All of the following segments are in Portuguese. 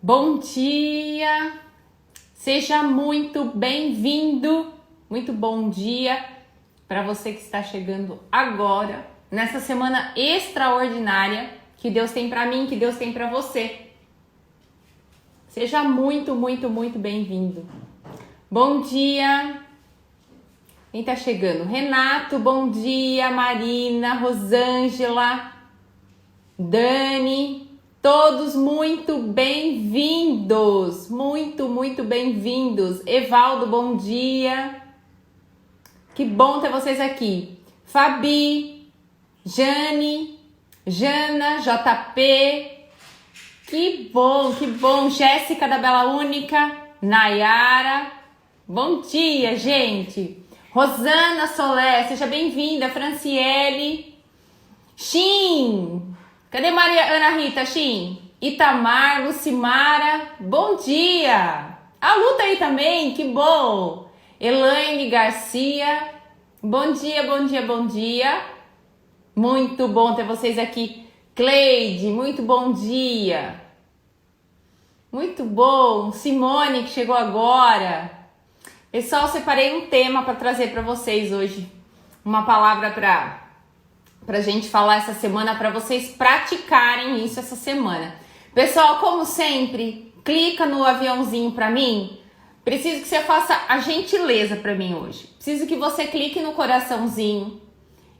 Bom dia! Seja muito bem-vindo, muito bom dia para você que está chegando agora, nessa semana extraordinária que Deus tem para mim, que Deus tem para você. Seja muito bem-vindo. Bom dia! Quem está chegando? Renato, bom dia! Marina, Rosângela, Dani... Todos muito bem-vindos, muito bem-vindos. Evaldo, bom dia. Que bom ter vocês aqui. Fabi, Jane, Jana, JP. Que bom. Jéssica da Bela Única, Nayara. Bom dia, gente. Rosana Solé, seja bem-vinda. Franciele. Shin. Cadê Maria Ana Rita, Shin? Itamar, Lucimara, bom dia! A Lu tá aí também, que bom! Elaine Garcia, bom dia! Muito bom ter vocês aqui. Cleide, muito bom dia! Muito bom! Simone, que chegou agora. Pessoal, separei um tema para trazer para vocês hoje. Uma palavra pra gente falar essa semana, para vocês praticarem isso essa semana. Pessoal, como sempre, clica no aviãozinho para mim. Preciso que você faça a gentileza para mim hoje. Preciso que você clique no coraçãozinho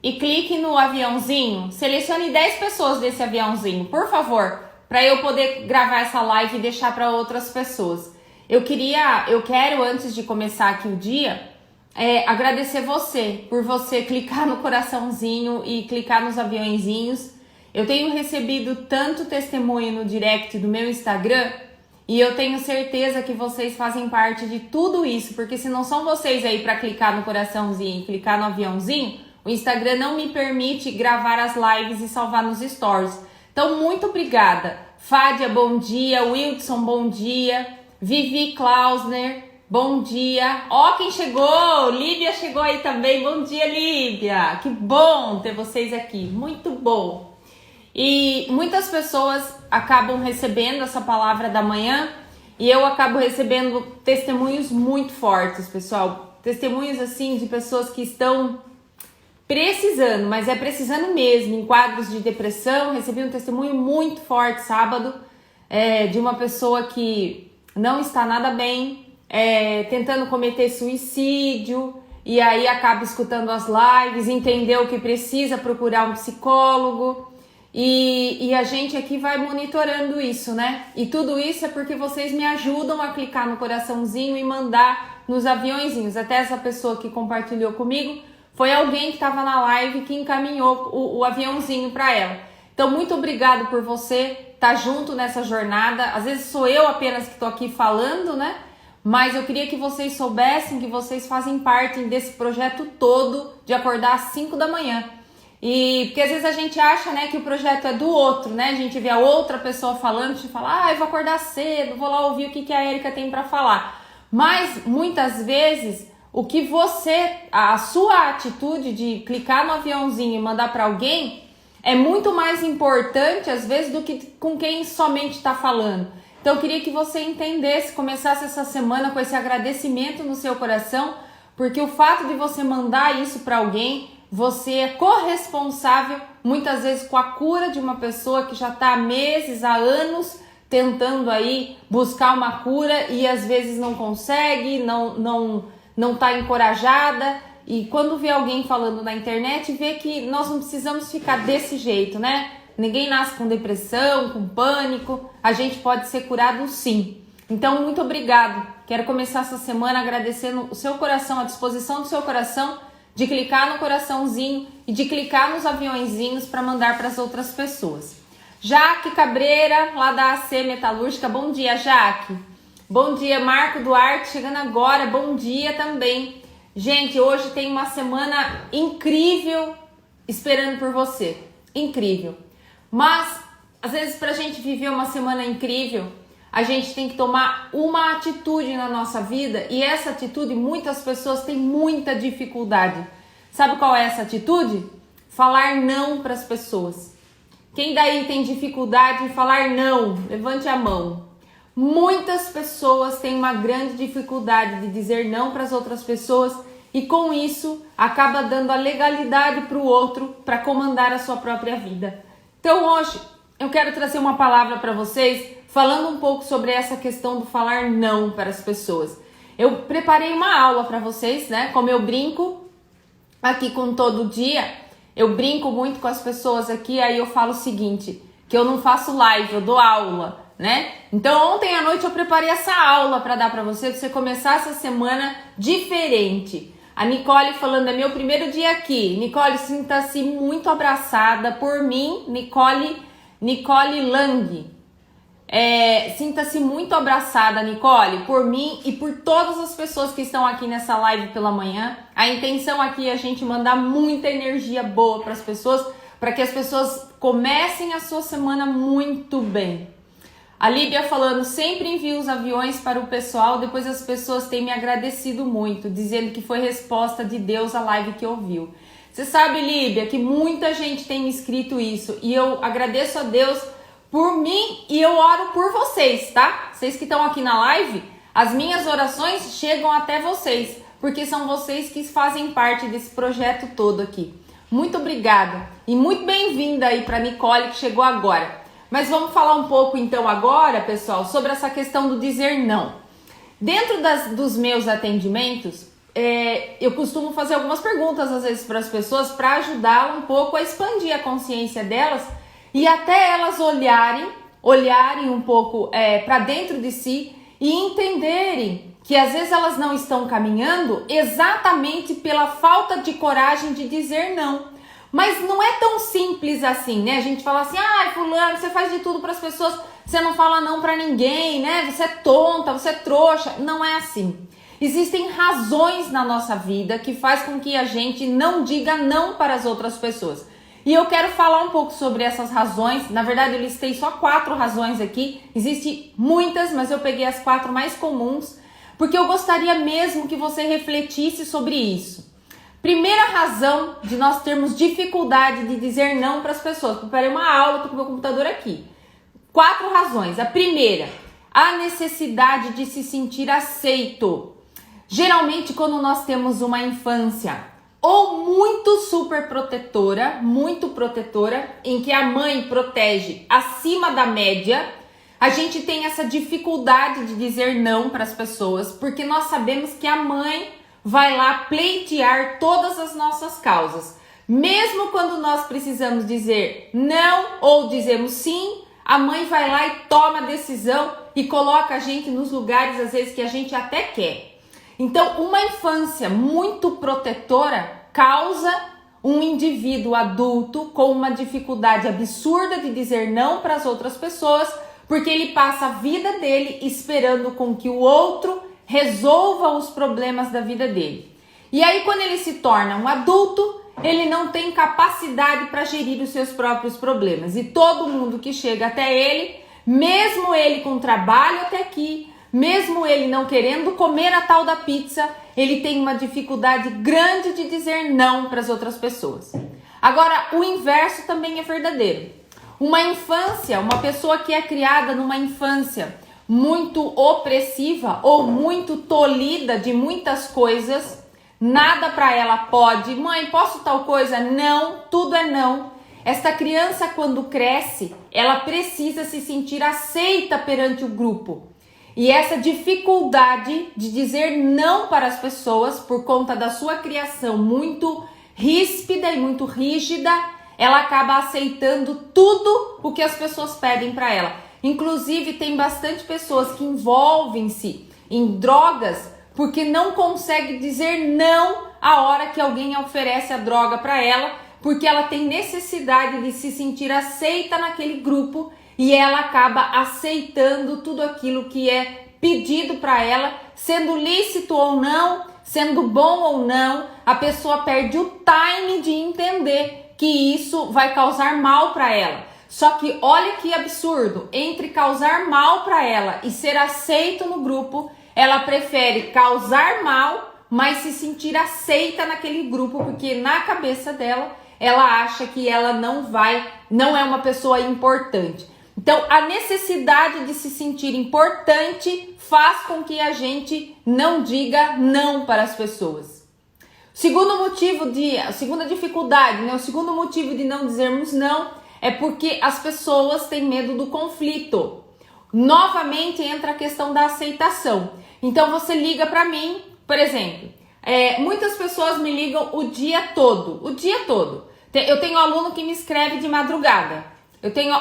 e clique no aviãozinho. Selecione 10 pessoas desse aviãozinho, por favor, para eu poder gravar essa live e deixar para outras pessoas. Eu quero, antes de começar aqui o dia, agradecer você por você clicar no coraçãozinho e clicar nos aviãozinhos. Eu tenho recebido tanto testemunho no direct do meu Instagram e eu tenho certeza que vocês fazem parte de tudo isso, porque se não são vocês aí para clicar no coraçãozinho e clicar no aviãozinho, o Instagram não me permite gravar as lives e salvar nos stories. Então, muito obrigada. Fádia, bom dia. Wildson, bom dia. Vivi Klausner, bom dia. Ó, quem chegou! Lívia chegou aí também. Bom dia, Lívia. Que bom ter vocês aqui. Muito bom. E muitas pessoas acabam recebendo essa palavra da manhã e eu acabo recebendo testemunhos muito fortes, pessoal. Testemunhos, assim, de pessoas que estão precisando, mas precisando mesmo, em quadros de depressão. Recebi um testemunho muito forte sábado, de uma pessoa que não está nada bem, tentando cometer suicídio, e aí acaba escutando as lives, entendeu que precisa procurar um psicólogo, e a gente aqui vai monitorando isso, né? E tudo isso é porque vocês me ajudam a clicar no coraçãozinho e mandar nos aviõezinhos. Até essa pessoa que compartilhou comigo foi alguém que estava na live que encaminhou o aviãozinho para ela. Então, muito obrigado por você estar junto nessa jornada. Às vezes sou eu apenas que estou aqui falando, né? Mas eu queria que vocês soubessem que vocês fazem parte desse projeto todo de acordar às 5 da manhã. E porque às vezes a gente acha, né, que o projeto é do outro, né? A gente vê a outra pessoa falando, a gente fala, eu vou acordar cedo, vou lá ouvir o que a Érica tem para falar. Mas muitas vezes o que a sua atitude de clicar no aviãozinho e mandar para alguém é muito mais importante às vezes do que com quem somente está falando. Então eu queria que você entendesse, começasse essa semana com esse agradecimento no seu coração, porque o fato de você mandar isso para alguém, você é corresponsável muitas vezes com a cura de uma pessoa que já está há meses, há anos tentando aí buscar uma cura e às vezes não consegue, não está encorajada. E quando vê alguém falando na internet, vê que nós não precisamos ficar desse jeito, né? Ninguém nasce com depressão, com pânico, a gente pode ser curado sim. Então, muito obrigado. Quero começar essa semana agradecendo o seu coração, a disposição do seu coração de clicar no coraçãozinho e de clicar nos aviõezinhos para mandar para as outras pessoas. Jaque Cabreira, lá da AC Metalúrgica, bom dia, Jaque. Bom dia, Marco Duarte, chegando agora, bom dia também. Gente, hoje tem uma semana incrível esperando por você, incrível. Mas, às vezes, para a gente viver uma semana incrível, a gente tem que tomar uma atitude na nossa vida e essa atitude, muitas pessoas têm muita dificuldade. Sabe qual é essa atitude? Falar não para as pessoas. Quem daí tem dificuldade em falar não? Levante a mão. Muitas pessoas têm uma grande dificuldade de dizer não para as outras pessoas e com isso acaba dando a legalidade para o outro para comandar a sua própria vida. Então hoje eu quero trazer uma palavra para vocês falando um pouco sobre essa questão do falar não para as pessoas. Eu preparei uma aula para vocês, né? Como eu brinco aqui com todo dia, eu brinco muito com as pessoas aqui, aí eu falo o seguinte, que eu não faço live, eu dou aula, né? Então ontem à noite eu preparei essa aula para dar para você começar essa semana diferente. A Nicole falando, é meu primeiro dia aqui. Nicole, sinta-se muito abraçada por mim, Nicole Lang. Sinta-se muito abraçada, Nicole, por mim e por todas as pessoas que estão aqui nessa live pela manhã. A intenção aqui é a gente mandar muita energia boa para as pessoas, para que as pessoas comecem a sua semana muito bem. A Líbia falando, sempre envio os aviões para o pessoal, depois as pessoas têm me agradecido muito, dizendo que foi resposta de Deus à live que ouviu. Você sabe, Líbia, que muita gente tem me escrito isso e eu agradeço a Deus por mim e eu oro por vocês, tá? Vocês que estão aqui na live, as minhas orações chegam até vocês, porque são vocês que fazem parte desse projeto todo aqui. Muito obrigada e muito bem-vinda aí para Nicole que chegou agora. Mas vamos falar um pouco então agora, pessoal, sobre essa questão do dizer não. Dentro dos meus atendimentos, eu costumo fazer algumas perguntas às vezes para as pessoas para ajudá-las um pouco a expandir a consciência delas e até elas olharem um pouco para dentro de si e entenderem que às vezes elas não estão caminhando exatamente pela falta de coragem de dizer não. Mas não é tão simples assim, né? A gente fala assim, fulano, você faz de tudo para as pessoas, você não fala não para ninguém, né? Você é tonta, você é trouxa. Não é assim. Existem razões na nossa vida que faz com que a gente não diga não para as outras pessoas. E eu quero falar um pouco sobre essas razões. Na verdade, eu listei só 4 razões aqui. Existem muitas, mas eu peguei as 4 mais comuns, porque eu gostaria mesmo que você refletisse sobre isso. Primeira razão de nós termos dificuldade de dizer não para as pessoas. Preparei uma aula, estou com o meu computador aqui. 4 razões. A primeira, a necessidade de se sentir aceito. Geralmente, quando nós temos uma infância ou muito super protetora, muito protetora, em que a mãe protege acima da média, a gente tem essa dificuldade de dizer não para as pessoas, porque nós sabemos que a mãe vai lá pleitear todas as nossas causas. Mesmo quando nós precisamos dizer não ou dizemos sim, a mãe vai lá e toma a decisão e coloca a gente nos lugares, às vezes, que a gente até quer. Então, uma infância muito protetora causa um indivíduo adulto com uma dificuldade absurda de dizer não para as outras pessoas, porque ele passa a vida dele esperando com que o outro resolva os problemas da vida dele. E aí, quando ele se torna um adulto, ele não tem capacidade para gerir os seus próprios problemas. E todo mundo que chega até ele, mesmo ele com trabalho até aqui, mesmo ele não querendo comer a tal da pizza, ele tem uma dificuldade grande de dizer não para as outras pessoas. Agora, o inverso também é verdadeiro. Uma infância, uma pessoa que é criada numa infância muito opressiva ou muito tolhida de muitas coisas, nada para ela pode. Mãe, posso tal coisa? Não, tudo é não. Esta criança, quando cresce, ela precisa se sentir aceita perante o grupo. E essa dificuldade de dizer não para as pessoas por conta da sua criação muito ríspida e muito rígida, ela acaba aceitando tudo o que as pessoas pedem para ela. Inclusive, tem bastante pessoas que envolvem-se em drogas porque não consegue dizer não a hora que alguém oferece a droga para ela, porque ela tem necessidade de se sentir aceita naquele grupo e ela acaba aceitando tudo aquilo que é pedido para ela, sendo lícito ou não, sendo bom ou não, a pessoa perde o time de entender que isso vai causar mal para ela. Só que olha que absurdo, entre causar mal para ela e ser aceito no grupo, ela prefere causar mal, mas se sentir aceita naquele grupo, porque na cabeça dela, ela acha que ela não é uma pessoa importante. Então, a necessidade de se sentir importante faz com que a gente não diga não para as pessoas. A segunda dificuldade, né? O segundo motivo de não dizermos não é porque as pessoas têm medo do conflito. Novamente entra a questão da aceitação. Então você liga para mim, por exemplo, muitas pessoas me ligam o dia todo. Eu tenho aluno que me escreve de madrugada.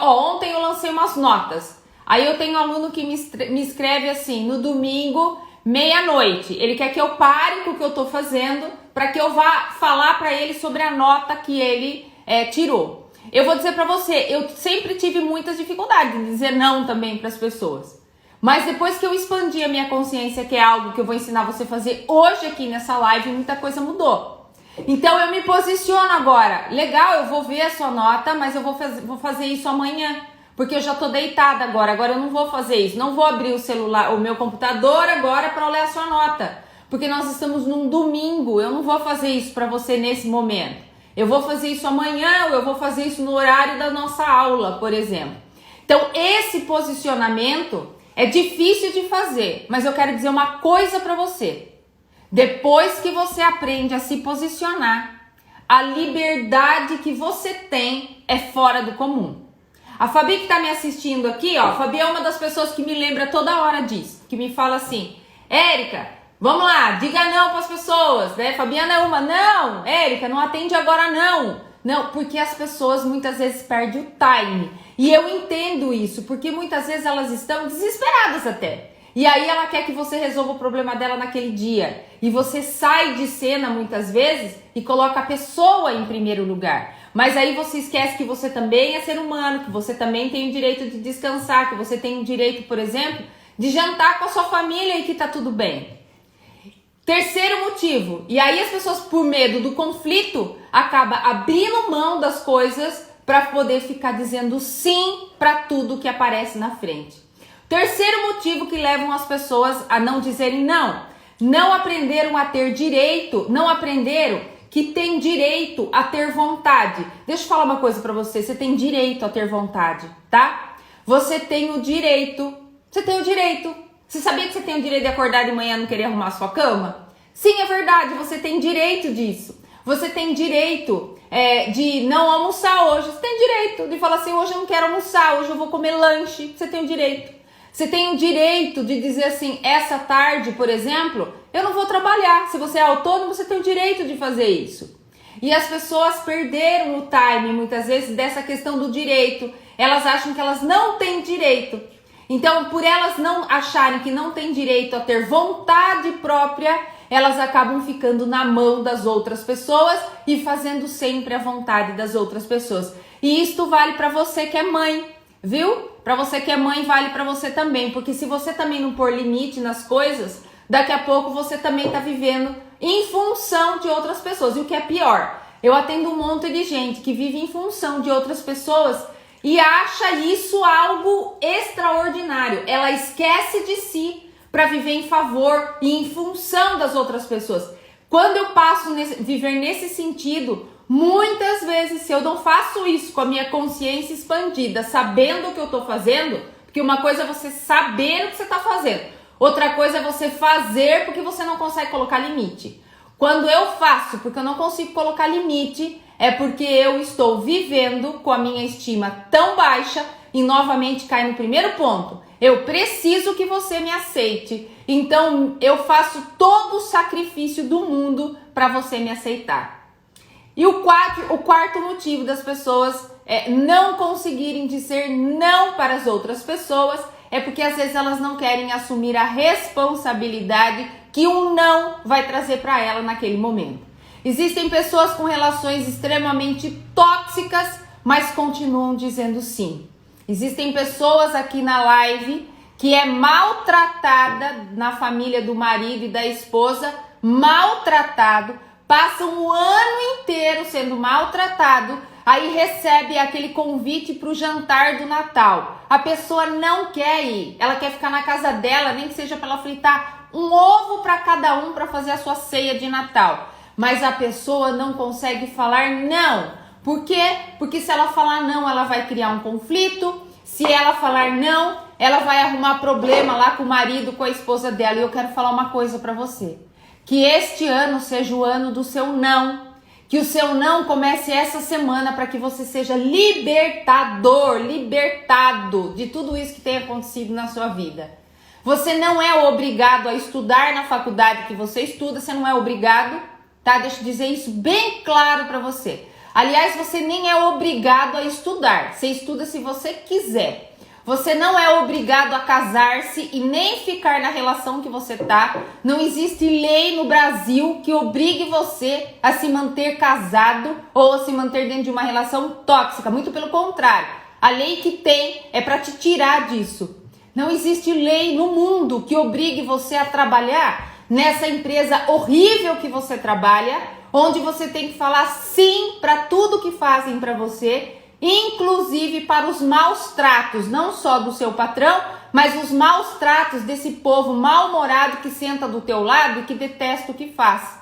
Ontem eu lancei umas notas. Aí eu tenho aluno que me escreve assim, no domingo, meia-noite. Ele quer que eu pare com o que eu tô fazendo para que eu vá falar para ele sobre a nota que ele tirou. Eu vou dizer para você, eu sempre tive muitas dificuldades em dizer não também para as pessoas. Mas depois que eu expandi a minha consciência, que é algo que eu vou ensinar você a fazer hoje aqui nessa live, muita coisa mudou. Então eu me posiciono agora. Legal, eu vou ver a sua nota, mas eu vou fazer isso amanhã. Porque eu já tô deitada agora. Agora eu não vou fazer isso. Não vou abrir o celular, o meu computador agora para olhar a sua nota. Porque nós estamos num domingo. Eu não vou fazer isso para você nesse momento. Eu vou fazer isso amanhã, ou eu vou fazer isso no horário da nossa aula, por exemplo. Então esse posicionamento é difícil de fazer. Mas eu quero dizer uma coisa para você. Depois que você aprende a se posicionar, a liberdade que você tem é fora do comum. A Fabi que tá me assistindo aqui, ó, a Fabi é uma das pessoas que me lembra toda hora disso, que me fala assim, Érica, vamos lá, diga não para as pessoas, né? Fabiana é uma, não, Érica, não atende agora não. Não, porque as pessoas muitas vezes perdem o time. E eu entendo isso, porque muitas vezes elas estão desesperadas até. E aí ela quer que você resolva o problema dela naquele dia. E você sai de cena muitas vezes e coloca a pessoa em primeiro lugar. Mas aí você esquece que você também é ser humano, que você também tem o direito de descansar, que você tem o direito, por exemplo, de jantar com a sua família e que tá tudo bem. Terceiro motivo, e aí as pessoas por medo do conflito acabam abrindo mão das coisas para poder ficar dizendo sim para tudo que aparece na frente. Terceiro motivo que levam as pessoas a não dizerem não. Não aprenderam a ter direito, não aprenderam que tem direito a ter vontade. Deixa eu falar uma coisa pra você, você tem direito a ter vontade, tá? Você tem o direito. Você sabia que você tem o direito de acordar de manhã e não querer arrumar a sua cama? Sim, é verdade, você tem direito disso. Você tem direito de não almoçar hoje. Você tem direito de falar assim, hoje eu não quero almoçar, hoje eu vou comer lanche. Você tem o direito. Você tem o direito de dizer assim, essa tarde, por exemplo, eu não vou trabalhar. Se você é autônomo, você tem o direito de fazer isso. E as pessoas perderam o time, muitas vezes, dessa questão do direito. Elas acham que elas não têm direito. Então, por elas não acharem que não têm direito a ter vontade própria, elas acabam ficando na mão das outras pessoas e fazendo sempre a vontade das outras pessoas. E isto vale para você que é mãe, viu? Para você que é mãe, vale para você também, porque se você também não pôr limite nas coisas, daqui a pouco você também tá vivendo em função de outras pessoas. E o que é pior, eu atendo um monte de gente que vive em função de outras pessoas e acha isso algo extraordinário. Ela esquece de si para viver em favor e em função das outras pessoas. Quando eu passo a viver nesse sentido, muitas vezes, se eu não faço isso com a minha consciência expandida, sabendo o que eu tô fazendo, porque uma coisa é você saber o que você tá fazendo, outra coisa é você fazer porque você não consegue colocar limite. Quando eu faço porque eu não consigo colocar limite, é porque eu estou vivendo com a minha estima tão baixa e novamente cai no primeiro ponto. Eu preciso que você me aceite, então eu faço todo o sacrifício do mundo para você me aceitar. E o quarto motivo das pessoas não conseguirem dizer não para as outras pessoas é porque às vezes elas não querem assumir a responsabilidade que um não vai trazer para ela naquele momento. Existem pessoas com relações extremamente tóxicas, mas continuam dizendo sim. Existem pessoas aqui na live que é maltratada na família do marido e da esposa, maltratado, passam o ano inteiro sendo maltratado, aí recebe aquele convite para o jantar do Natal. A pessoa não quer ir, ela quer ficar na casa dela, nem que seja para ela fritar um ovo para cada um para fazer a sua ceia de Natal. Mas a pessoa não consegue falar não. Por quê? Porque se ela falar não, ela vai criar um conflito. Se ela falar não, ela vai arrumar problema lá com o marido, com a esposa dela. E eu quero falar uma coisa para você. Que este ano seja o ano do seu não. Que o seu não comece essa semana para que você seja libertado de tudo isso que tem acontecido na sua vida. Você não é obrigado a estudar na faculdade que você estuda, você não é obrigado, tá? Deixa eu dizer isso bem claro para você. Aliás, você nem é obrigado a estudar, você estuda se você quiser. Você não é obrigado a casar-se e nem ficar na relação que você tá. Não existe lei no Brasil que obrigue você a se manter casado ou a se manter dentro de uma relação tóxica. Muito pelo contrário. A lei que tem é para te tirar disso. Não existe lei no mundo que obrigue você a trabalhar nessa empresa horrível que você trabalha, onde você tem que falar sim para tudo que fazem para você, inclusive para os maus tratos, não só do seu patrão, mas os maus tratos desse povo mal-humorado que senta do teu lado e que detesta o que faz.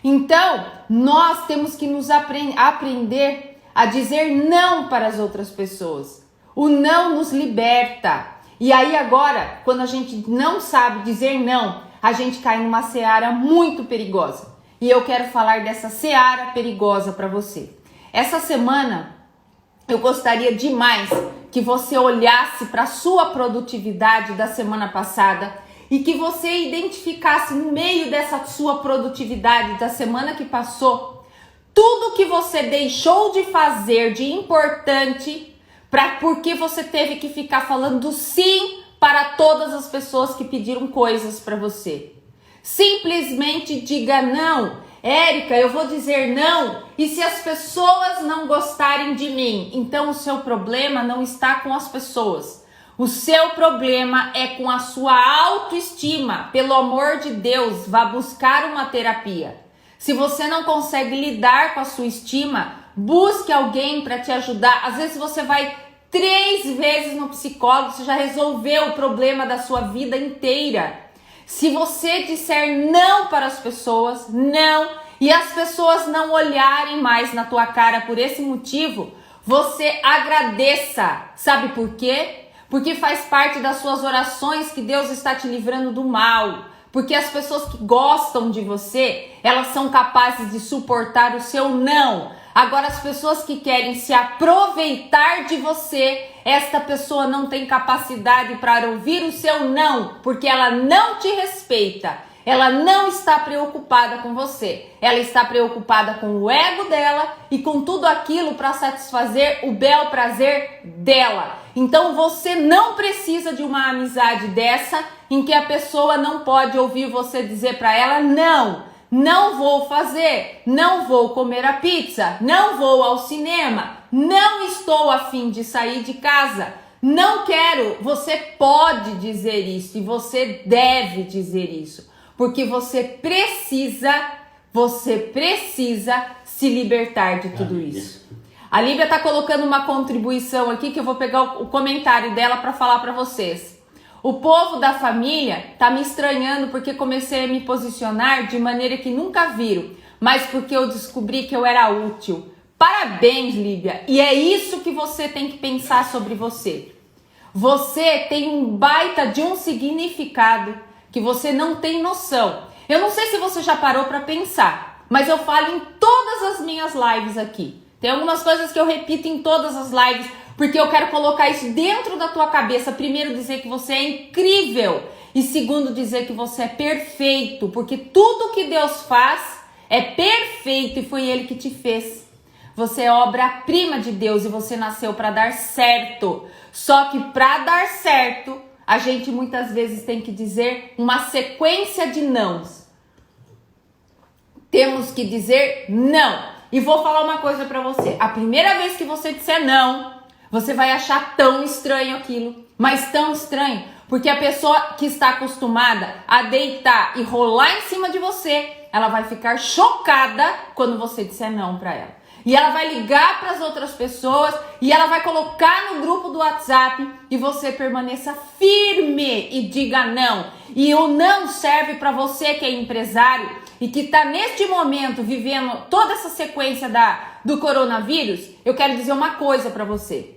Então, nós temos que nos aprender a dizer não para as outras pessoas. O não nos liberta. E aí agora, quando a gente não sabe dizer não, a gente cai numa seara muito perigosa. E eu quero falar dessa seara perigosa para você. Essa semana, eu gostaria demais que você olhasse para a sua produtividade da semana passada e que você identificasse no meio dessa sua produtividade da semana que passou tudo que você deixou de fazer de importante porque você teve que ficar falando sim para todas as pessoas que pediram coisas para você. Simplesmente diga não. Érica, eu vou dizer não, e se as pessoas não gostarem de mim? Então o seu problema não está com as pessoas. O seu problema é com a sua autoestima. Pelo amor de Deus, vá buscar uma terapia. Se você não consegue lidar com a sua estima, busque alguém para te ajudar. Às vezes você vai 3 vezes no psicólogo, você já resolveu o problema da sua vida inteira. Se você disser não para as pessoas, não, e as pessoas não olharem mais na tua cara por esse motivo, você agradeça. Sabe por quê? Porque faz parte das suas orações que Deus está te livrando do mal. Porque as pessoas que gostam de você, elas são capazes de suportar o seu não. Agora, as pessoas que querem se aproveitar de você, esta pessoa não tem capacidade para ouvir o seu não, porque ela não te respeita. Ela não está preocupada com você. Ela está preocupada com o ego dela e com tudo aquilo para satisfazer o bel prazer dela. Então, você não precisa de uma amizade dessa em que a pessoa não pode ouvir você dizer para ela não. Não vou fazer, não vou comer a pizza, não vou ao cinema, não estou a fim de sair de casa, não quero. Você pode dizer isso e você deve dizer isso, porque você precisa se libertar de tudo isso. A Lívia está colocando uma contribuição aqui que eu vou pegar o comentário dela para falar para vocês. O povo da família tá me estranhando porque comecei a me posicionar de maneira que nunca viram, mas porque eu descobri que eu era útil. Parabéns, Lívia! E é isso que você tem que pensar sobre você. Você tem um baita de um significado que você não tem noção. Eu não sei se você já parou para pensar, mas eu falo em todas as minhas lives aqui. Tem algumas coisas que eu repito em todas as lives, porque eu quero colocar isso dentro da tua cabeça. Primeiro, dizer que você é incrível. E segundo, dizer que você é perfeito. Porque tudo que Deus faz é perfeito e foi Ele que te fez. Você é obra-prima de Deus e você nasceu para dar certo. Só que para dar certo, a gente muitas vezes tem que dizer uma sequência de nãos. Temos que dizer não. E vou falar uma coisa para você. A primeira vez que você disser não, você vai achar tão estranho aquilo, mas tão estranho, porque a pessoa que está acostumada a deitar e rolar em cima de você, ela vai ficar chocada quando você disser não para ela. E ela vai ligar para as outras pessoas e ela vai colocar no grupo do WhatsApp e você permaneça firme e diga não. E o não serve para você que é empresário e que está neste momento vivendo toda essa sequência do coronavírus. Eu quero dizer uma coisa para você.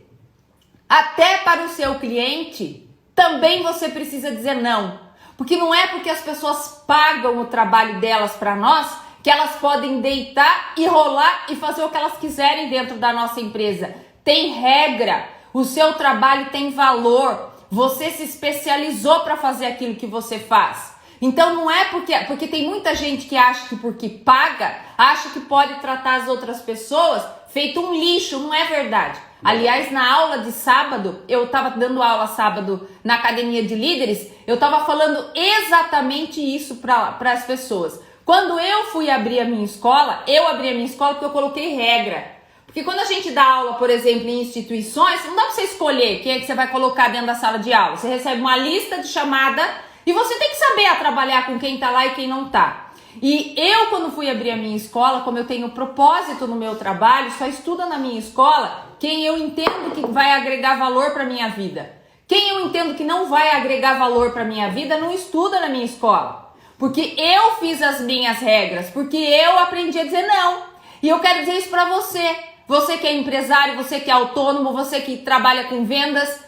Até para o seu cliente, também você precisa dizer não. Porque não é porque as pessoas pagam o trabalho delas para nós que elas podem deitar e rolar e fazer o que elas quiserem dentro da nossa empresa. Tem regra, o seu trabalho tem valor, você se especializou para fazer aquilo que você faz. Então não é porque tem muita gente que acha que porque paga, acha que pode tratar as outras pessoas feito um lixo, não é verdade. Aliás, na aula de sábado, eu estava dando aula sábado na Academia de Líderes, eu estava falando exatamente isso para as pessoas. Quando eu fui abrir a minha escola, porque eu coloquei regra. Porque quando a gente dá aula, por exemplo, em instituições, não dá para você escolher quem é que você vai colocar dentro da sala de aula. Você recebe uma lista de chamada e você tem que saber trabalhar com quem está lá e quem não está. E eu, quando fui abrir a minha escola, como eu tenho propósito no meu trabalho, só estuda na minha escola quem eu entendo que vai agregar valor para a minha vida. Quem eu entendo que não vai agregar valor para a minha vida, não estuda na minha escola. Porque eu fiz as minhas regras, porque eu aprendi a dizer não. E eu quero dizer isso para você. Você que é empresário, você que é autônomo, você que trabalha com vendas,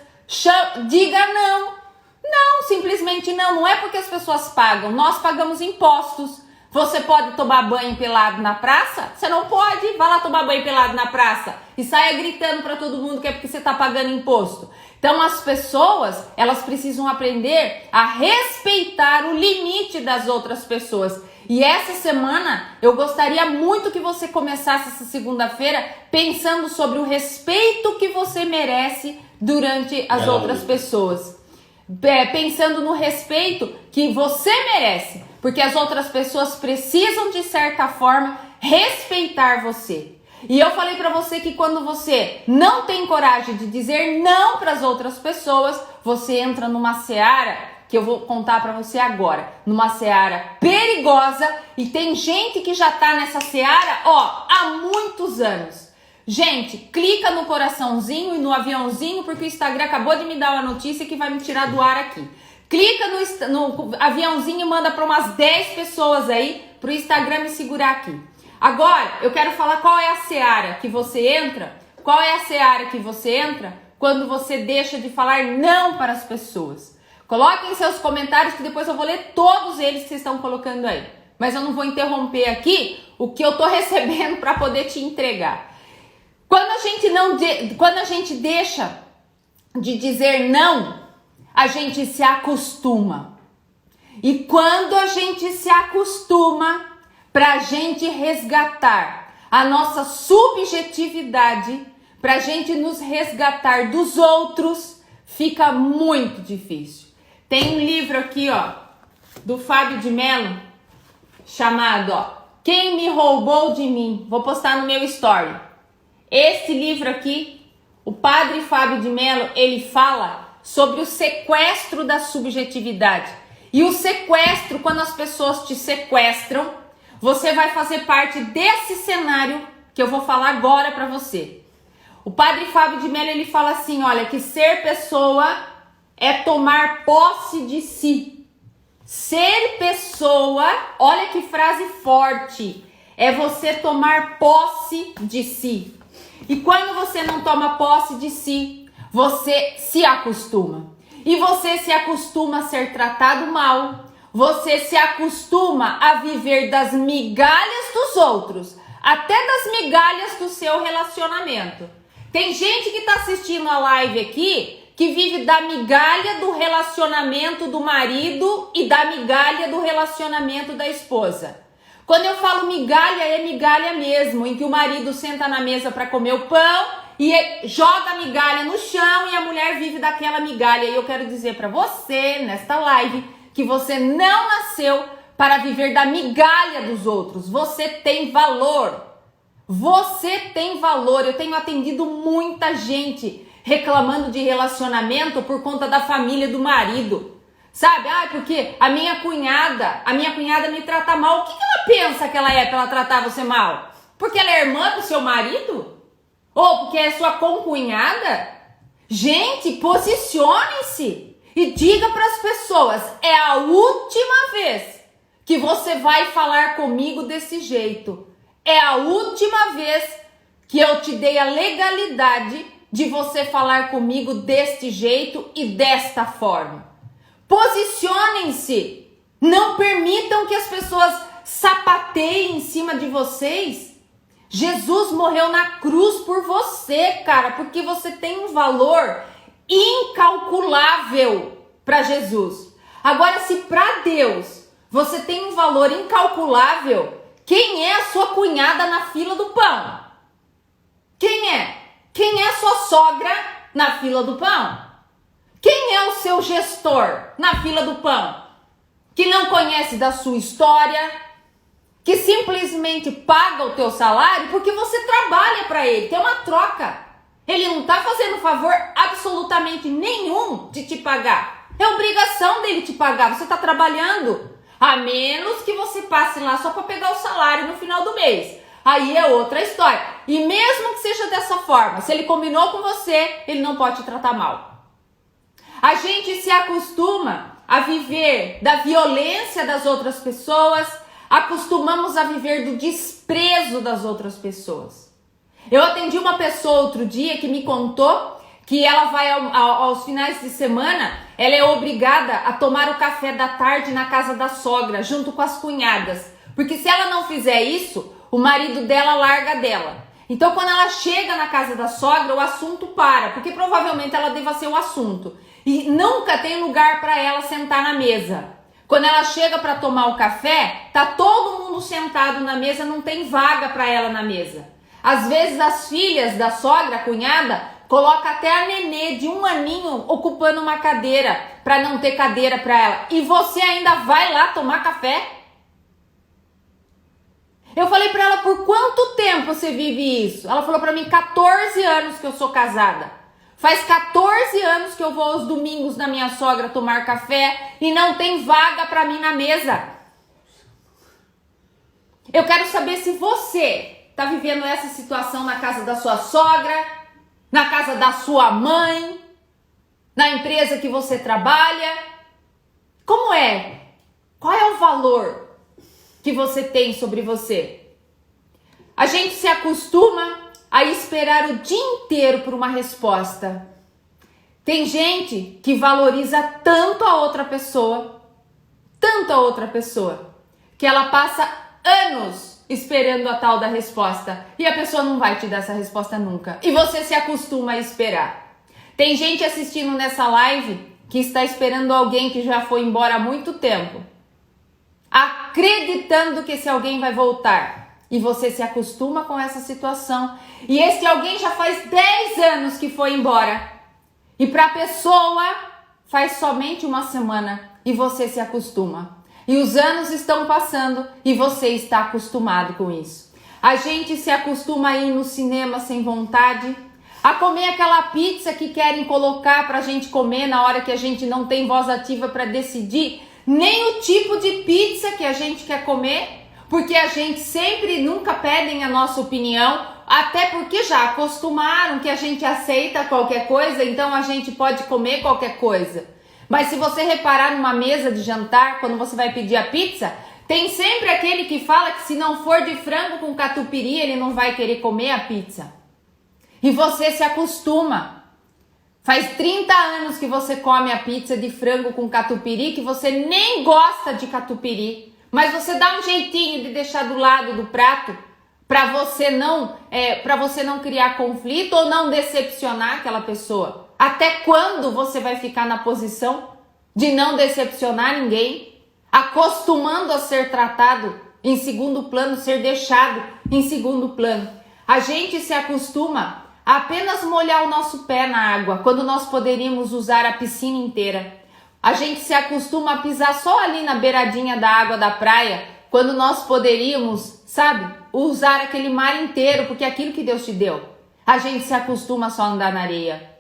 diga não. Não, simplesmente não. Não é porque as pessoas pagam. Nós pagamos impostos. Você pode tomar banho pelado na praça? Você não pode. Vai lá tomar banho pelado na praça e saia gritando para todo mundo que é porque você está pagando imposto. Então as pessoas, elas precisam aprender a respeitar o limite das outras pessoas. E essa semana eu gostaria muito que você começasse essa segunda-feira pensando sobre o respeito que você merece durante as outras pessoas. Pensando no respeito que você merece, porque as outras pessoas precisam de certa forma respeitar você. E eu falei para você que quando você não tem coragem de dizer não para as outras pessoas, você entra numa seara que eu vou contar para você agora, numa seara perigosa, e tem gente que já tá nessa seara, há muitos anos. Gente, clica no coraçãozinho e no aviãozinho, porque o Instagram acabou de me dar uma notícia que vai me tirar do ar aqui. Clica no aviãozinho e manda para umas 10 pessoas aí, pro Instagram me segurar aqui. Agora, eu quero falar qual é a seara que você entra, quando você deixa de falar não para as pessoas. Coloquem seus comentários que depois eu vou ler todos eles que vocês estão colocando aí. Mas eu não vou interromper aqui o que eu tô recebendo para poder te entregar. Quando a gente deixa de dizer não, a gente se acostuma. E quando a gente se acostuma, para a gente resgatar a nossa subjetividade, para a gente nos resgatar dos outros, fica muito difícil. Tem um livro aqui, do Fábio de Mello, chamado, Quem Me Roubou de Mim. Vou postar no meu story. Esse livro aqui, o padre Fábio de Mello, ele fala sobre o sequestro da subjetividade. E o sequestro, quando as pessoas te sequestram, você vai fazer parte desse cenário que eu vou falar agora para você. O padre Fábio de Mello, ele fala assim, olha, que ser pessoa é tomar posse de si. Ser pessoa, olha que frase forte, é você tomar posse de si. E quando você não toma posse de si, você se acostuma. E você se acostuma a ser tratado mal. Você se acostuma a viver das migalhas dos outros, até das migalhas do seu relacionamento. Tem gente que está assistindo a live aqui que vive da migalha do relacionamento do marido e da migalha do relacionamento da esposa. Quando eu falo migalha, é migalha mesmo, em que o marido senta na mesa para comer o pão e joga a migalha no chão e a mulher vive daquela migalha. E eu quero dizer para você, nesta live, que você não nasceu para viver da migalha dos outros. Você tem valor. Você tem valor. Eu tenho atendido muita gente reclamando de relacionamento por conta da família do marido. Sabe? Porque a minha cunhada me trata mal. O que ela pensa que ela é para ela tratar você mal? Porque ela é irmã do seu marido? Ou porque é sua concunhada? Gente, posicione-se e diga para as pessoas, é a última vez que você vai falar comigo desse jeito. É a última vez que eu te dei a legalidade de você falar comigo deste jeito e desta forma. Posicionem-se. Não permitam que as pessoas sapateiem em cima de vocês. Jesus morreu na cruz por você, cara, porque você tem um valor incalculável para Jesus. Agora, se para Deus você tem um valor incalculável, quem é a sua cunhada na fila do pão? Quem é? Quem é a sua sogra na fila do pão? Quem é o seu gestor na fila do pão? Que não conhece da sua história, que simplesmente paga o teu salário porque você trabalha para ele, tem uma troca. Ele não está fazendo favor absolutamente nenhum de te pagar. É obrigação dele te pagar, você está trabalhando. A menos que você passe lá só para pegar o salário no final do mês. Aí é outra história. E mesmo que seja dessa forma, se ele combinou com você, ele não pode te tratar mal. A gente se acostuma a viver da violência das outras pessoas, acostumamos a viver do desprezo das outras pessoas. Eu atendi uma pessoa outro dia que me contou que ela vai aos finais de semana, ela é obrigada a tomar o café da tarde na casa da sogra, junto com as cunhadas. Porque se ela não fizer isso, o marido dela larga dela. Então quando ela chega na casa da sogra, o assunto para, porque provavelmente ela deva ser o assunto. E nunca tem lugar para ela sentar na mesa. Quando ela chega para tomar o café, tá todo mundo sentado na mesa, não tem vaga para ela na mesa. Às vezes as filhas da sogra, a cunhada, coloca até a nenê de 1 aninho ocupando uma cadeira para não ter cadeira para ela. E você ainda vai lá tomar café? Eu falei para ela, por quanto tempo você vive isso? Ela falou para mim, 14 anos que eu sou casada. Faz 14 anos que eu vou aos domingos na minha sogra tomar café e não tem vaga para mim na mesa. Eu quero saber se você está vivendo essa situação na casa da sua sogra, na casa da sua mãe, na empresa que você trabalha. Como é? Qual é o valor que você tem sobre você? A gente se acostuma a esperar o dia inteiro por uma resposta. Tem gente que valoriza tanto a outra pessoa, que ela passa anos esperando a tal da resposta e a pessoa não vai te dar essa resposta nunca. E você se acostuma a esperar. Tem gente assistindo nessa live que está esperando alguém que já foi embora há muito tempo, acreditando que esse alguém vai voltar. E você se acostuma com essa situação. E esse alguém já faz 10 anos que foi embora. E para a pessoa faz somente 1 semana. E você se acostuma. E os anos estão passando e você está acostumado com isso. A gente se acostuma a ir no cinema sem vontade, a comer aquela pizza que querem colocar para a gente comer na hora que a gente não tem voz ativa para decidir nem o tipo de pizza que a gente quer comer. Porque a gente sempre, nunca pedem a nossa opinião, até porque já acostumaram que a gente aceita qualquer coisa, então a gente pode comer qualquer coisa. Mas se você reparar numa mesa de jantar, quando você vai pedir a pizza, tem sempre aquele que fala que se não for de frango com catupiry, ele não vai querer comer a pizza. E você se acostuma. Faz 30 anos que você come a pizza de frango com catupiry, que você nem gosta de catupiry. Mas você dá um jeitinho de deixar do lado do prato para você não criar conflito ou não decepcionar aquela pessoa. Até quando você vai ficar na posição de não decepcionar ninguém, acostumando a ser tratado em segundo plano, ser deixado em segundo plano? A gente se acostuma a apenas molhar o nosso pé na água, quando nós poderíamos usar a piscina inteira. A gente se acostuma a pisar só ali na beiradinha da água da praia, quando nós poderíamos, usar aquele mar inteiro, porque é aquilo que Deus te deu. A gente se acostuma só a andar na areia.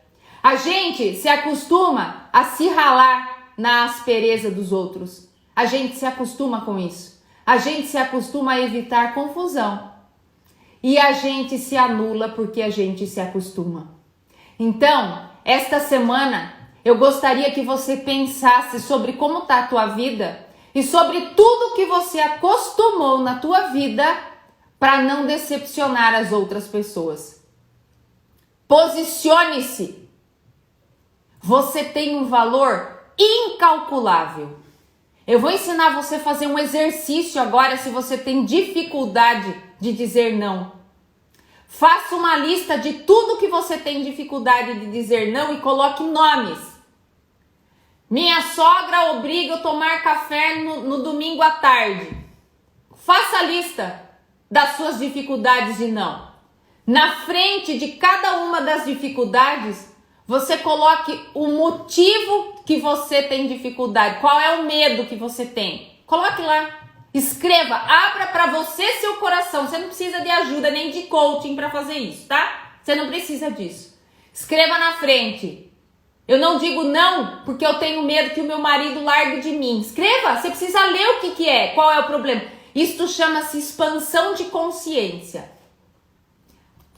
A gente se acostuma a se ralar na aspereza dos outros. A gente se acostuma com isso. A gente se acostuma a evitar confusão. E a gente se anula porque a gente se acostuma. Então, esta semana, eu gostaria que você pensasse sobre como está a tua vida e sobre tudo que você acostumou na tua vida para não decepcionar as outras pessoas. Posicione-se. Você tem um valor incalculável. Eu vou ensinar você a fazer um exercício agora se você tem dificuldade de dizer não. Faça uma lista de tudo que você tem dificuldade de dizer não e coloque nomes. Minha sogra obriga eu a tomar café no domingo à tarde. Faça a lista das suas dificuldades de não. Na frente de cada uma das dificuldades, você coloque o motivo que você tem dificuldade. Qual é o medo que você tem? Coloque lá. Escreva, abra para você seu coração. Você não precisa de ajuda nem de coaching para fazer isso, tá? Você não precisa disso. Escreva na frente. Eu não digo não porque eu tenho medo que o meu marido largue de mim. Escreva, você precisa ler o que é, qual é o problema. Isto chama-se expansão de consciência.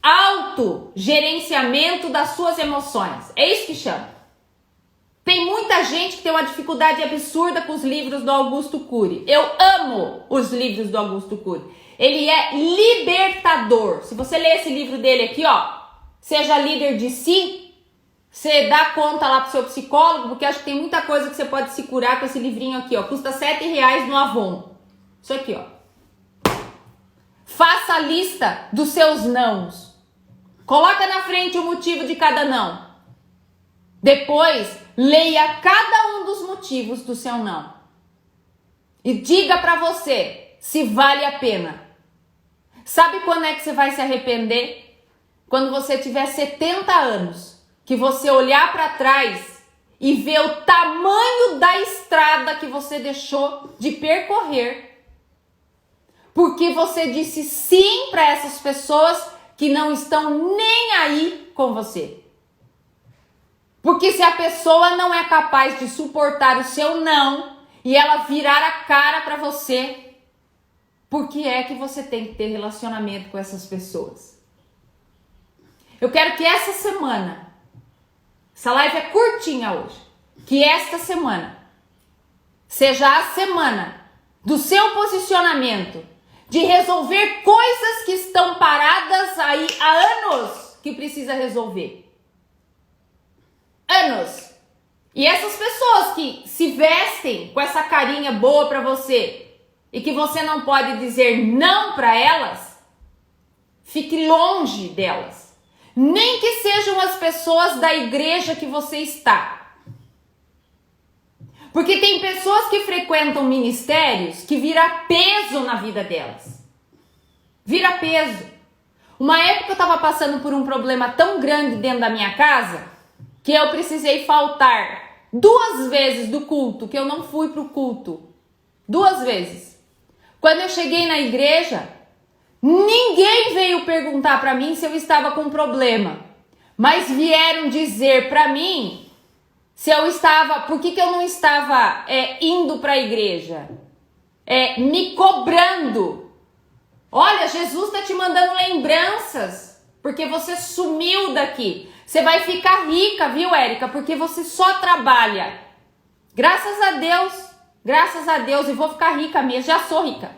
Autogerenciamento das suas emoções. É isso que chama. Tem muita gente que tem uma dificuldade absurda com os livros do Augusto Cury. Eu amo os livros do Augusto Cury. Ele é libertador. Se você ler esse livro dele aqui, ó, Seja Líder de Si, você dá conta lá pro seu psicólogo, porque acho que tem muita coisa que você pode se curar com esse livrinho aqui, ó. Custa R$7 no Avon. Isso aqui, ó. Faça a lista dos seus nãos. Coloca na frente o motivo de cada não. Depois, leia cada um dos motivos do seu não. E diga pra você se vale a pena. Sabe quando é que você vai se arrepender? Quando você tiver 70 anos. Que você olhar pra trás e ver o tamanho da estrada que você deixou de percorrer. Porque você disse sim para essas pessoas que não estão nem aí com você. Porque se a pessoa não é capaz de suportar o seu não e ela virar a cara para você, por que é que você tem que ter relacionamento com essas pessoas? Eu quero que essa semana, essa live é curtinha hoje, que esta semana seja a semana do seu posicionamento, de resolver coisas que estão paradas aí há anos que precisa resolver. Anos. E essas pessoas que se vestem com essa carinha boa pra você e que você não pode dizer não pra elas, fique longe delas. Nem que sejam as pessoas da igreja que você está. Porque tem pessoas que frequentam ministérios que vira peso na vida delas. Vira peso. Uma época eu estava passando por um problema tão grande dentro da minha casa que eu precisei faltar 2 vezes do culto, que eu não fui pro culto. 2 vezes. Quando eu cheguei na igreja, ninguém veio perguntar para mim se eu estava com problema. Mas vieram dizer para mim se eu estava, por que eu não estava indo para a igreja? Me cobrando. Olha, Jesus está te mandando lembranças, porque você sumiu daqui. Você vai ficar rica, viu, Érica? Porque você só trabalha. Graças a Deus, e vou ficar rica mesmo, já sou rica.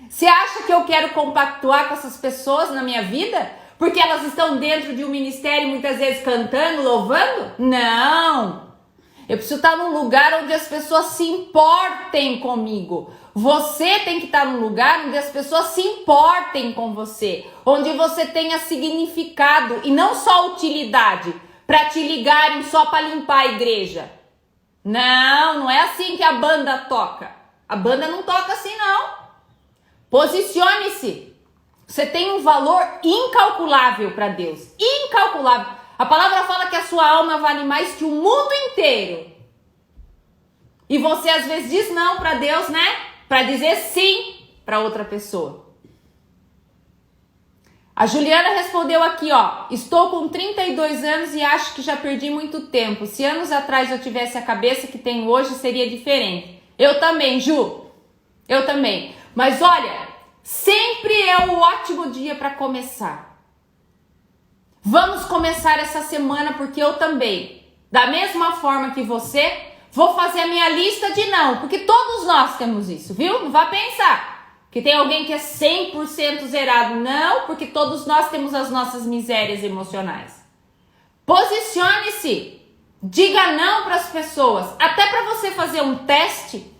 Você acha que eu quero compactuar com essas pessoas na minha vida? Porque elas estão dentro de um ministério, muitas vezes cantando, louvando? Não! Eu preciso estar num lugar onde as pessoas se importem comigo. Você tem que estar num lugar onde as pessoas se importem com você. Onde você tenha significado e não só utilidade para te ligarem só para limpar a igreja. Não, não é assim que a banda toca. A banda não toca assim, não. Posicione-se. Você tem um valor incalculável para Deus. Incalculável. A palavra fala que a sua alma vale mais que o mundo inteiro. E você às vezes diz não para Deus, né? Para dizer sim para outra pessoa. A Juliana respondeu aqui, ó. Estou com 32 anos e acho que já perdi muito tempo. Se anos atrás eu tivesse a cabeça que tenho hoje, seria diferente. Eu também, Ju. Eu também. Mas olha, sempre é um ótimo dia para começar. Vamos começar essa semana porque eu também, da mesma forma que você, vou fazer a minha lista de não, porque todos nós temos isso, viu? Não vá pensar. que tem alguém que é 100% zerado. Não, porque todos nós temos as nossas misérias emocionais. Posicione-se. Diga não para as pessoas. Até para você fazer um teste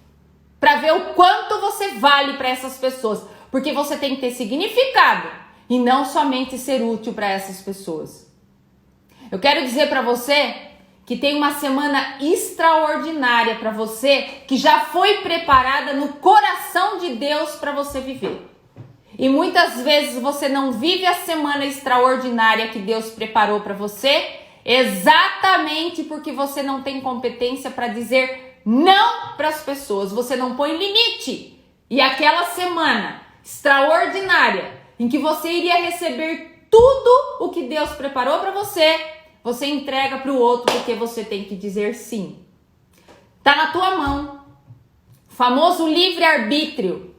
para ver o quanto você vale para essas pessoas. Porque você tem que ter significado e não somente ser útil para essas pessoas. Eu quero dizer para você que tem uma semana extraordinária para você, que já foi preparada no coração de Deus para você viver. E muitas vezes você não vive a semana extraordinária que Deus preparou para você, exatamente porque você não tem competência para dizer não para as pessoas. Você não põe limite. E aquela semana extraordinária em que você iria receber tudo o que Deus preparou para você, você entrega para o outro porque você tem que dizer sim. Tá na tua mão. Famoso livre-arbítrio.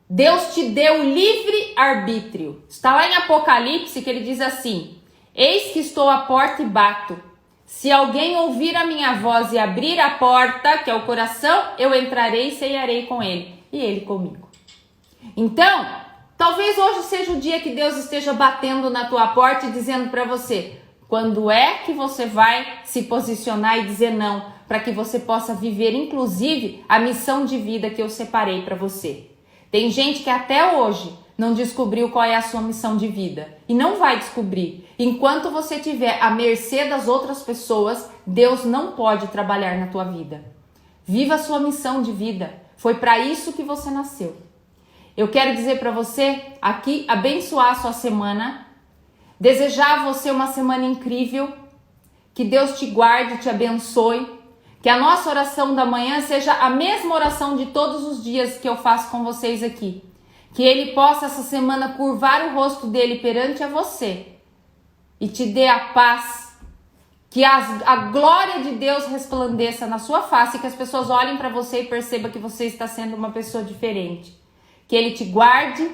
Deus te deu livre-arbítrio. Está lá em Apocalipse que ele diz assim: eis que estou à porta e bato. Se alguém ouvir a minha voz e abrir a porta, que é o coração, eu entrarei e ceiarei com ele, e ele comigo. Então, talvez hoje seja o dia que Deus esteja batendo na tua porta e dizendo para você: quando é que você vai se posicionar e dizer não, para que você possa viver, inclusive, a missão de vida que eu separei para você? Tem gente que até hoje não descobriu qual é a sua missão de vida e não vai descobrir. Enquanto você estiver à mercê das outras pessoas, Deus não pode trabalhar na tua vida. Viva a sua missão de vida. Foi para isso que você nasceu. Eu quero dizer para você aqui, abençoar a sua semana, desejar a você uma semana incrível, que Deus te guarde, te abençoe, que a nossa oração da manhã seja a mesma oração de todos os dias que eu faço com vocês aqui. Que Ele possa essa semana curvar o rosto dele perante a você e te dê a paz, que a glória de Deus resplandeça na sua face, que as pessoas olhem para você e percebam que você está sendo uma pessoa diferente. Que Ele te guarde,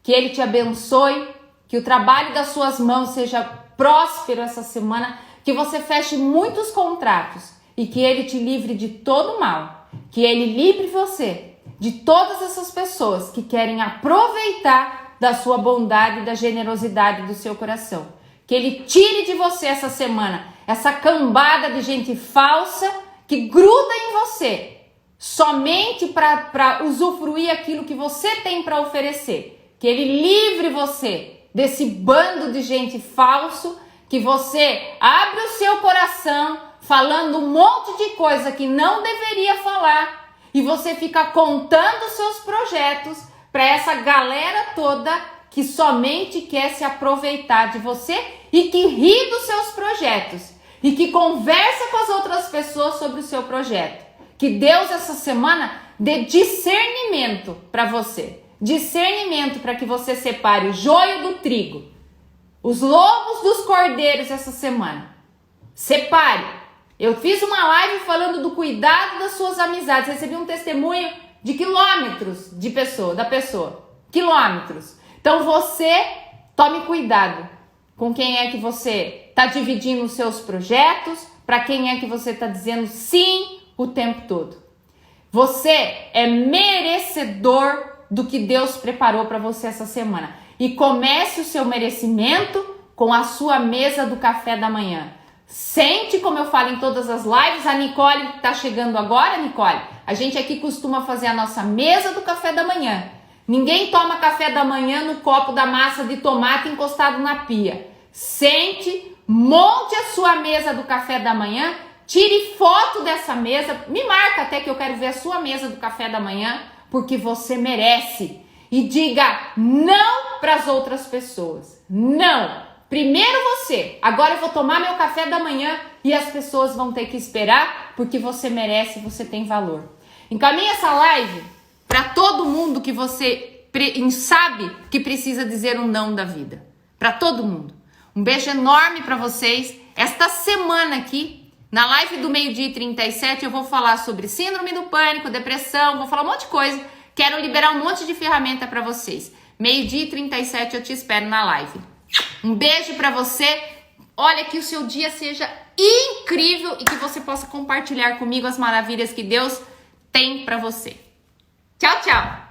que Ele te abençoe, que o trabalho das suas mãos seja próspero essa semana, que você feche muitos contratos e que Ele te livre de todo mal, que Ele livre você de todas essas pessoas que querem aproveitar da sua bondade e da generosidade do seu coração. Que Ele tire de você essa semana essa cambada de gente falsa que gruda em você somente para usufruir aquilo que você tem para oferecer. Que Ele livre você desse bando de gente falso, que você abre o seu coração falando um monte de coisa que não deveria falar e você fica contando seus projetos para essa galera toda que somente quer se aproveitar de você e que ri dos seus projetos e que conversa com as outras pessoas sobre o seu projeto. Que Deus essa semana dê discernimento para você. Discernimento para que você separe o joio do trigo, os lobos dos cordeiros essa semana. Separe. Eu fiz uma live falando do cuidado das suas amizades. Recebi um testemunho de quilômetros da pessoa. Quilômetros. Então você tome cuidado com quem é que você está dividindo os seus projetos, para quem é que você está dizendo sim o tempo todo. Você é merecedor do que Deus preparou para você essa semana. E comece o seu merecimento com a sua mesa do café da manhã. Sente, como eu falo em todas as lives, a Nicole está chegando agora, Nicole. A gente aqui costuma fazer a nossa mesa do café da manhã. Ninguém toma café da manhã no copo da massa de tomate encostado na pia. Sente, monte a sua mesa do café da manhã, tire foto dessa mesa, me marca até que eu quero ver a sua mesa do café da manhã, porque você merece. E diga não para as outras pessoas. Não. Primeiro você, agora eu vou tomar meu café da manhã e as pessoas vão ter que esperar porque você merece, você tem valor. Encaminhe essa live para todo mundo que você sabe que precisa dizer um não da vida. Para todo mundo. Um beijo enorme para vocês. Esta semana aqui, na live do 12h37, eu vou falar sobre síndrome do pânico, depressão, vou falar um monte de coisa. Quero liberar um monte de ferramenta para vocês. 12h37 eu te espero na live. Um beijo pra você. Olha, que o seu dia seja incrível e que você possa compartilhar comigo as maravilhas que Deus tem pra você. Tchau, tchau!